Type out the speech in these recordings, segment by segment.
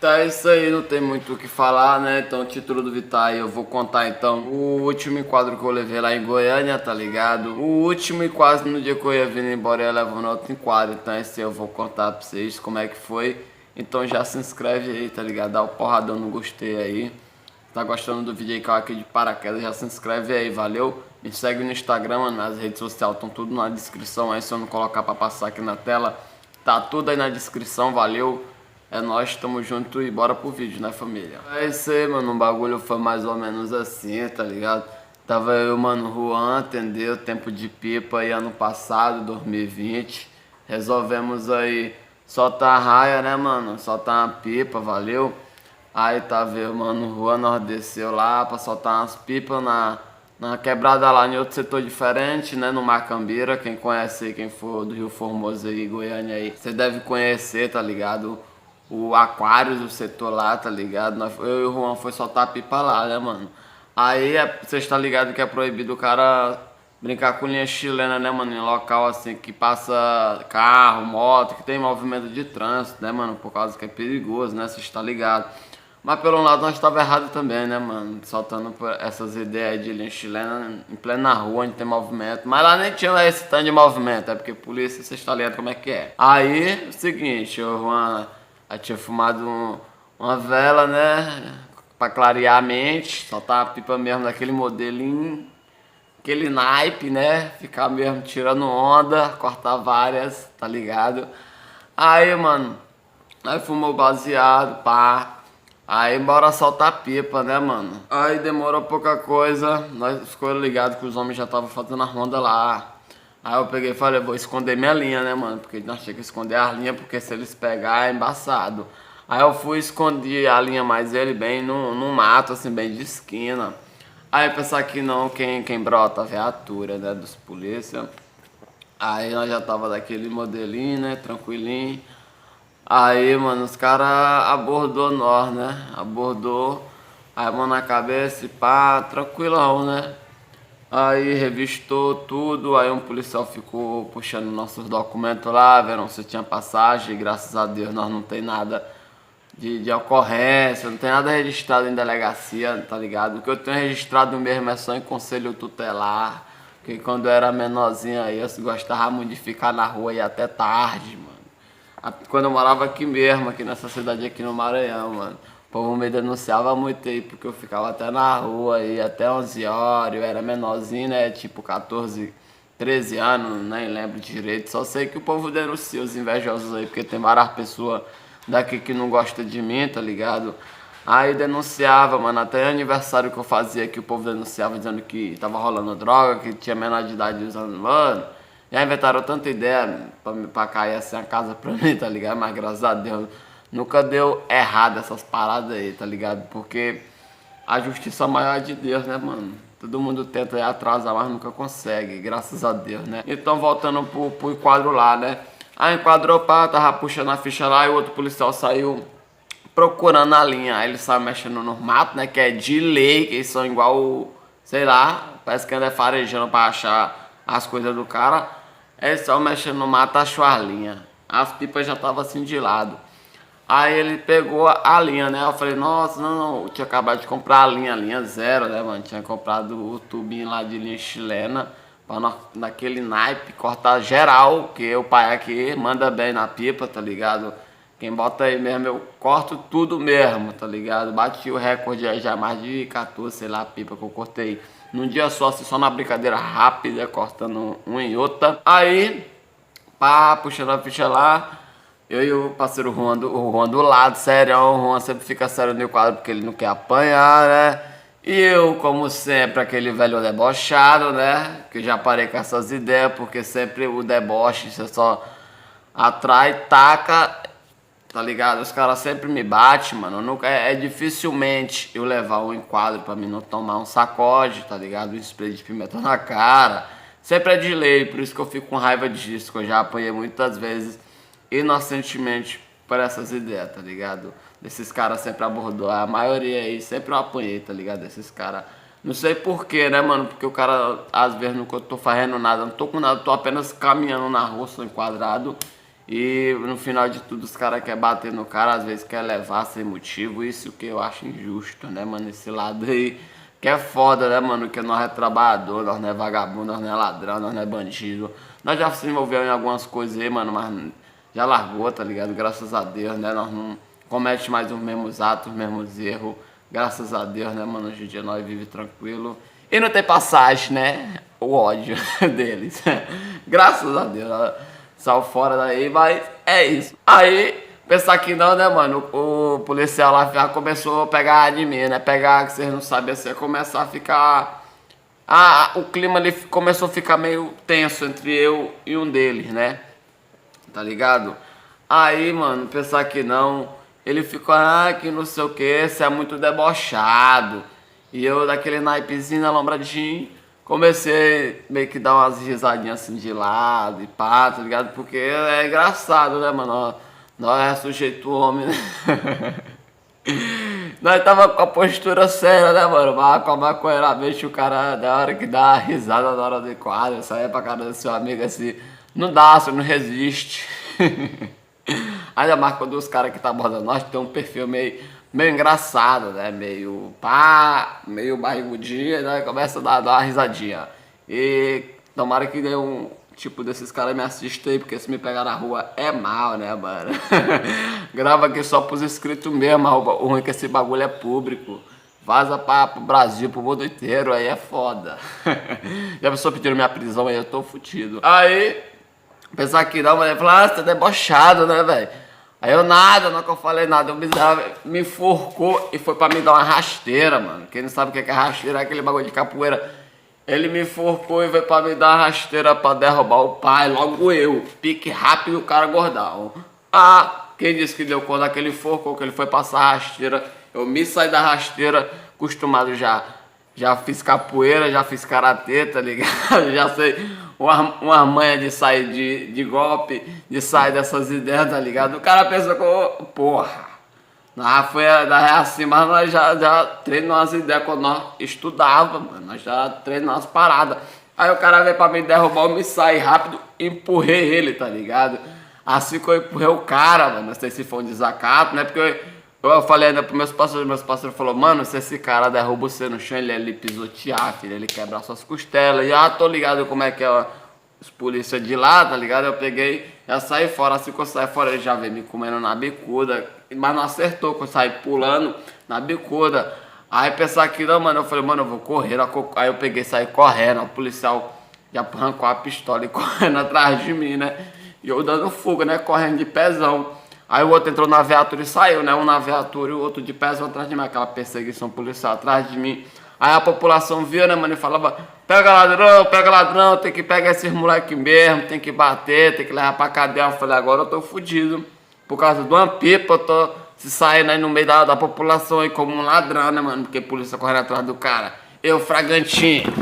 Tá, é isso aí, não tem muito o que falar, né? Então, o título do Vittar aí, eu vou contar então o último enquadro que eu levei lá em Goiânia, tá ligado? O último e quase no dia que eu ia vindo embora, eu ia levando outro enquadro. Então, esse aí eu vou contar pra vocês como é que foi. Então, já se inscreve aí, tá ligado? Dá o porradão no gostei aí. Tá gostando do vídeo aí, caiu aqui de paraquedas, já se inscreve aí, valeu? Me segue no Instagram, mano, nas redes sociais, estão tudo na descrição aí, se eu não colocar pra passar aqui na tela, tá tudo aí na descrição, valeu? É nóis, tamo junto e bora pro vídeo, né, família? É isso aí, mano, o bagulho foi mais ou menos assim, tá ligado? Tava eu, mano, Juan, entendeu? Tempo de pipa aí ano passado, 2020. Resolvemos aí soltar a raia, né, mano? Soltar uma pipa, valeu? Aí tá vendo, mano, o Juan nós desceu lá pra soltar umas pipas na quebrada lá em outro setor diferente, né? No Macambira. Quem conhece aí, quem for do Rio Formoso aí, Goiânia aí, você deve conhecer, tá ligado? O Aquários, o setor lá, tá ligado? Eu e o Juan foi soltar pipa lá, né, mano? Aí você está ligado que é proibido o cara brincar com linha chilena, né, mano? Em local assim que passa carro, moto, que tem movimento de trânsito, né, mano? Por causa que é perigoso, né? Você está ligado. Mas pelo lado nós estava errado também, né, mano? Soltando essas ideias de linha chilena em plena rua, onde tem movimento. Mas lá nem tinha esse tanto de movimento, é porque polícia, você está ligado como é que é. Aí, o seguinte, o Juan tinha fumado uma vela, né? Pra clarear a mente, soltar a pipa mesmo daquele modelinho, aquele naipe, né? Ficar mesmo tirando onda, cortar várias, tá ligado? Aí, mano, aí fumou baseado, pá. Aí bora soltar pipa, né, mano? Aí demorou pouca coisa, nós ficou ligado que os homens já estavam fazendo a ronda lá. Aí eu peguei e falei, vou esconder minha linha, né, mano? Porque nós tínhamos que esconder as linhas, porque se eles pegar é embaçado. Aí eu fui escondi a linha mais ele bem no mato, assim, bem de esquina. Aí pensar que não, quem brota a viatura, né, dos polícia. Aí nós já tava daquele modelinho, né, tranquilinho. Aí, mano, os caras abordou nós, né? Abordou, aí a mão na cabeça e pá, tranquilão, né? Aí revistou tudo, aí um policial ficou puxando nossos documentos lá, vendo se tinha passagem, graças a Deus nós não tem nada de ocorrência, não tem nada registrado em delegacia, tá ligado? O que eu tenho registrado mesmo é só em conselho tutelar, porque quando eu era menorzinho aí eu gostava muito de ficar na rua e até tarde, mano. Quando eu morava aqui mesmo, aqui nessa cidade aqui no Maranhão, mano. O povo me denunciava muito aí, porque eu ficava até na rua aí, até 11 horas, eu era menorzinho, né, tipo 14, 13 anos, nem lembro direito. Só sei que o povo denuncia os invejosos aí, porque tem várias pessoas daqui que não gostam de mim, tá ligado? Aí denunciava, mano, até aniversário que eu fazia que o povo denunciava dizendo que tava rolando droga, que tinha menor de idade usando, mano. Já inventaram tanta ideia pra cair assim a casa pra mim, tá ligado? Mas graças a Deus nunca deu errado essas paradas aí, tá ligado? Porque a justiça maior é de Deus, né, mano? Todo mundo tenta ir atrasar, mas nunca consegue, graças a Deus, né? Então voltando pro enquadro lá, né? Aí enquadrou, pá, tava puxando a ficha lá e o outro policial saiu procurando a linha. Aí ele saiu mexendo no mato, né? Que é de lei, que eles são igual, sei lá, parece que anda farejando pra achar as coisas do cara. Ele só mexendo no mato, achou as linhas. As pipas já estavam assim de lado. Aí ele pegou a linha, né? Eu falei, nossa, não, eu tinha acabado de comprar a linha zero, né, mano? Tinha comprado o tubinho lá de linha chilena, pra naquele naipe cortar geral, que o pai aqui manda bem na pipa, tá ligado? Quem bota aí mesmo, eu corto tudo mesmo, tá ligado? Bati o recorde aí já mais de 14, sei lá, pipa que eu cortei num dia só, assim, só na brincadeira rápida, cortando um em outra. Aí, pá, puxando a ficha lá, eu e o parceiro o Juan do lado, sério, o Juan sempre fica sério no quadro porque ele não quer apanhar, né? E eu, como sempre, aquele velho debochado, né? Que já parei com essas ideias, porque sempre o deboche, você só atrai, taca, tá ligado? Os caras sempre me batem, mano. Nunca, dificilmente eu levar um enquadro pra mim não tomar um sacode, tá ligado? Um spray de pimenta na cara. Sempre é de lei, por isso que eu fico com raiva disso, que eu já apanhei muitas vezes inocentemente por essas ideias, tá ligado? Desses caras sempre abordou. A maioria aí sempre eu apanhei, tá ligado? Desses caras. Não sei porquê, né, mano? Porque o cara, às vezes, nunca eu tô fazendo nada, não tô com nada, tô apenas caminhando na rua, sou enquadrado. E no final de tudo os caras querem bater no cara, às vezes quer levar sem motivo. Isso que eu acho injusto, né, mano? Esse lado aí que é foda, né, mano? Que nós é trabalhador, nós não é vagabundo, nós não é ladrão, nós não é bandido. Nós já se envolvemos em algumas coisas aí, mano, mas já largou, tá ligado? Graças a Deus, né? Nós não comete mais os mesmos atos, os mesmos erros. Graças a Deus, né, mano? Hoje em dia nós vivemos tranquilo. E não tem passagem, né? O ódio deles. Graças a Deus. Saiu fora daí, mas é isso. Aí, pensar que não, né, mano? O policial lá já começou a pegar de mim, né? Pegar, que vocês não sabem assim, começar a ficar. O clima ali começou a ficar meio tenso entre eu e um deles, né? Tá ligado? Aí, mano, pensar que não. Ele ficou, que não sei o que, você é muito debochado. E eu, daquele naipezinho, alombradinho, comecei meio que dar umas risadinhas assim de lado e pá, tá ligado? Porque é engraçado, né, mano? Nós é sujeito homem, né? Nós tava com a postura séria, né, mano? Mas com a maconheiramente o cara, da hora que dá a risada na hora do quadro, saia pra cara do seu amigo assim, não dá, você não resiste. Ainda mais quando os caras que tá abordando nós tem um perfil meio engraçado, né? Meio pá, meio barrigudinho, né? Começa a dar uma risadinha. E tomara que dê um tipo desses caras me assistam aí, porque se me pegar na rua é mal, né, mano? Grava aqui só pros inscritos mesmo, o ruim é que esse bagulho é público. Vaza pro Brasil, pro mundo inteiro, aí é foda. Já pensou pedindo minha prisão aí, eu tô fudido. Aí, pensar que não, mas ele falou, você é debochado, né, velho? Aí eu nada, não que eu falei nada, o miserável me enforcou e foi pra me dar uma rasteira, mano. Quem não sabe o que é rasteira, é aquele bagulho de capoeira. Ele me enforcou e veio pra me dar uma rasteira pra derrubar o pai, logo eu. Pique rápido e o cara gordão. Quem disse que deu conta que ele enforcou, que ele foi passar a rasteira. Eu me saí da rasteira, acostumado já. Já fiz capoeira, já fiz karatê, tá ligado? Já sei uma manha de sair de golpe, de sair dessas ideias, tá ligado? O cara pensa que, porra, foi assim, mas nós já treinamos umas ideias quando nós estudávamos, mano. Nós já treinamos umas paradas. Aí o cara veio pra me derrubar, eu me saí rápido, empurrei ele, tá ligado? Assim que eu empurrei o cara, mano, não sei se foi um desacato, né? Porque eu falei ainda pros meus parceiros falaram, mano, se esse cara derruba você no chão, ele pisotear, filho, ele quebra suas costelas. E tô ligado como é que é os polícia de lá, tá ligado? Eu peguei, já saí fora, assim que eu saí fora, ele já veio me comendo na bicuda, mas não acertou, que eu saí pulando na bicuda. Aí pensar que não, mano, eu falei, mano, eu vou correr. Aí eu peguei, saí correndo, o policial já arrancou a pistola e correndo atrás de mim, né? E eu dando fuga, né? Correndo de pezão. Aí o outro entrou na viatura e saiu, né? Um na viatura e o outro de pezão atrás de mim. Aquela perseguição policial atrás de mim. Aí a população via, né, mano? E falava, pega ladrão, tem que pegar esses moleque mesmo, tem que bater, tem que levar pra cadeia. Eu falei, agora eu tô fudido. Por causa de uma pipa, eu tô se saindo aí no meio da população aí como um ladrão, né, mano? Porque a polícia correndo atrás do cara. Eu, fragantinho.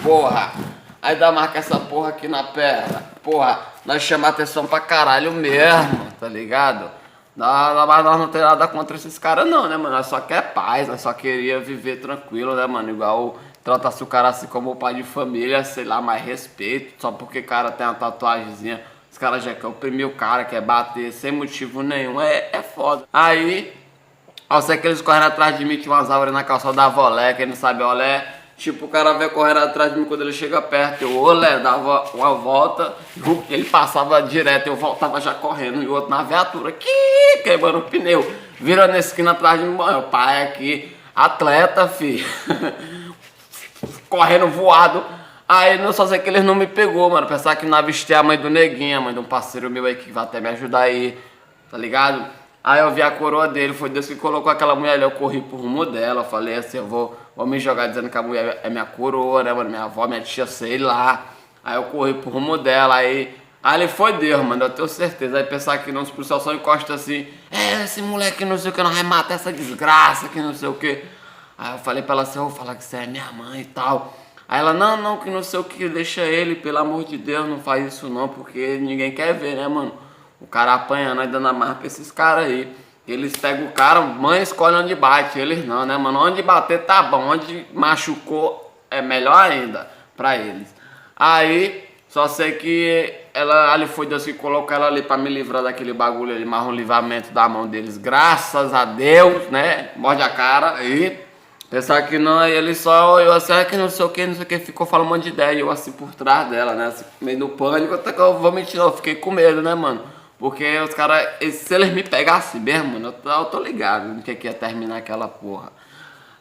Porra. Aí dá marca essa porra aqui na perna. Porra, nós chamamos atenção pra caralho mesmo, tá ligado? Mas nós não tem nada contra esses caras não, né, mano? Nós só quer paz, nós só queria viver tranquilo, né, mano? Igual tratasse o cara assim como pai de família, sei lá, mais respeito. Só porque o cara tem uma tatuagemzinha, os caras já querem oprimir o cara, quer bater sem motivo nenhum, é foda. Aí, eu sei que eles correram atrás de mim, tinha umas árvores na calçada da Volé, quem não sabe Olé. Tipo, o cara veio correndo atrás de mim quando ele chega perto, eu olé, dava uma volta, ele passava direto, eu voltava já correndo, e o outro na viatura, queimando o pneu, virando a esquina atrás de mim, meu pai aqui, atleta, filho, correndo voado. Aí não só sei que eles não me pegou, mano, pensar que não avistei a mãe do Neguinho, a mãe de um parceiro meu aí que vai até me ajudar aí, tá ligado? Aí eu vi a coroa dele, foi Deus que colocou aquela mulher ali, eu corri pro rumo dela, eu falei assim, eu vou me jogar dizendo que a mulher é minha coroa, né, mano, minha avó, minha tia, sei lá. Aí eu corri pro rumo dela, aí foi Deus, mano, eu tenho certeza. Aí pensar que não, os policiais só encostam assim, esse moleque não sei o que, não vai matar essa desgraça, que não sei o que. Aí eu falei pra ela assim, eu vou falar que você é minha mãe e tal. Aí ela, não, que não sei o que, deixa ele, pelo amor de Deus, não faz isso não, porque ninguém quer ver, né, mano? O cara apanhando aí dando a marra pra esses caras aí. Eles pegam o cara, mãe escolhe onde bate. Eles não, né, mano? Onde bater tá bom. Onde machucou é melhor ainda pra eles. Aí, só sei que ela ali foi Deus que colocou ela ali pra me livrar daquele bagulho ali, mas um livramento da mão deles, graças a Deus, né? Morde a cara e pensar que não, aí ele só olhou assim, que não sei o que, ficou falando um monte de ideia, e eu assim por trás dela, né? Assim, meio no pânico, até que eu vou mentir, não, eu fiquei com medo, né, mano? Porque os caras, se eles me pegassem mesmo, mano, eu tô ligado no que ia terminar aquela porra.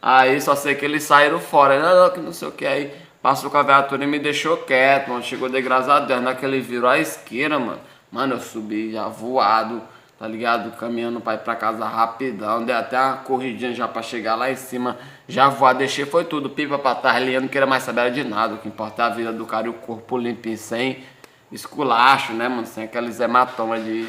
Aí só sei que eles saíram fora, não, que não sei o que, aí passou com a viatura e me deixou quieto, mano. Chegou de graças a Deus, naquele virou a esquina, mano. Mano, eu subi já voado, tá ligado? Caminhando pra ir pra casa rapidão, dei até uma corridinha já pra chegar lá em cima, já voado, deixei, foi tudo, pipa pra trás ali, eu não queria mais saber de nada, o que importa é a vida do cara e o corpo limpinho, sem esculacho, né, mano, sem aqueles hematomas de...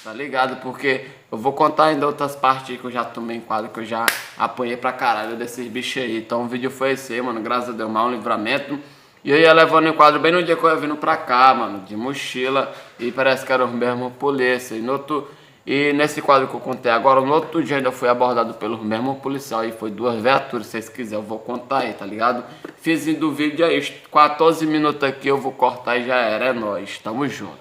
Tá ligado? Porque eu vou contar ainda outras partes que eu já tomei em quadro, que eu já apanhei pra caralho desses bichos aí. Então o vídeo foi esse aí, mano. Graças a Deus, mal um livramento. E eu ia levando em quadro bem no dia que eu ia vindo pra cá, mano, de mochila. E parece que era os mesmos polícia. E nesse quadro que eu contei agora, no outro dia ainda fui abordado pelos mesmos policiais. E foi 2 viaturas, se vocês quiserem, eu vou contar aí, tá ligado? Fizinho do vídeo aí, 14 minutos aqui, eu vou cortar e já era. É nóis, tamo junto.